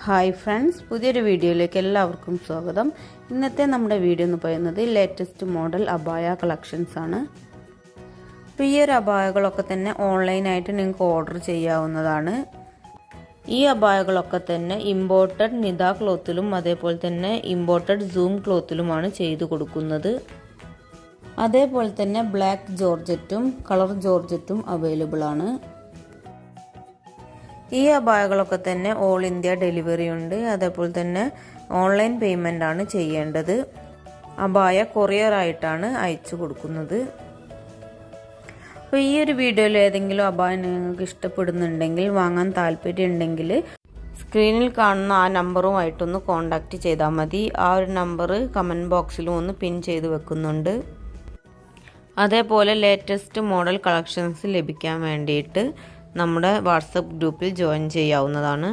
Hi friends, പുതിയൊരു വീഡിയോയിലേക്ക് എല്ലാവർക്കും സ്വാഗതം. ഇന്നത്തെ നമ്മുടെ വീഡിയോ എന്ന് പറയുന്നത് ലേറ്റസ്റ്റ് മോഡൽ അബായ കളക്ഷൻസ് ആണ്. അപ്പോൾ ഈ ഒരു അബായകളൊക്കെ തന്നെ ഓൺലൈനായിട്ട് നിങ്ങൾക്ക് ഓർഡർ ചെയ്യാവുന്നതാണ്. ഈ അബായകളൊക്കെ തന്നെ ഇമ്പോർട്ടഡ് നിദ ക്ലോത്തിലും അതേപോലെ തന്നെ ഇമ്പോർട്ടഡ് സൂം ക്ലോത്തിലുമാണ് ചെയ്തു കൊടുക്കുന്നത്. അതേപോലെ തന്നെ ബ്ലാക്ക് ജോർജറ്റും കളർ ജോർജറ്റും അവൈലബിൾ ആണ്. ഈ അബായകളൊക്കെ തന്നെ ഓൾ ഇന്ത്യ ഡെലിവറി ഉണ്ട്. അതേപോലെ തന്നെ ഓൺലൈൻ പേയ്മെൻ്റ് ആണ് ചെയ്യേണ്ടത്. അബായ കൊറിയറായിട്ടാണ് അയച്ചു കൊടുക്കുന്നത്. അപ്പോൾ ഈ ഒരു വീഡിയോയിൽ ഏതെങ്കിലും അബായ നിങ്ങൾക്ക് ഇഷ്ടപ്പെടുന്നുണ്ടെങ്കിൽ, വാങ്ങാൻ താല്പര്യമുണ്ടെങ്കിൽ സ്ക്രീനിൽ കാണുന്ന ആ നമ്പറുമായിട്ടൊന്ന് കോൺടാക്റ്റ് ചെയ്താൽ മതി. ആ ഒരു നമ്പർ കമൻറ്റ് ബോക്സിലും ഒന്ന് പിൻ ചെയ്ത് വെക്കുന്നുണ്ട്. അതേപോലെ ലേറ്റസ്റ്റ് മോഡൽ കളക്ഷൻസ് ലഭിക്കാൻ വേണ്ടിയിട്ട് നമ്മുടെ വാട്സപ്പ് ഗ്രൂപ്പിൽ ജോയിൻ ചെയ്യാവുന്നതാണ്.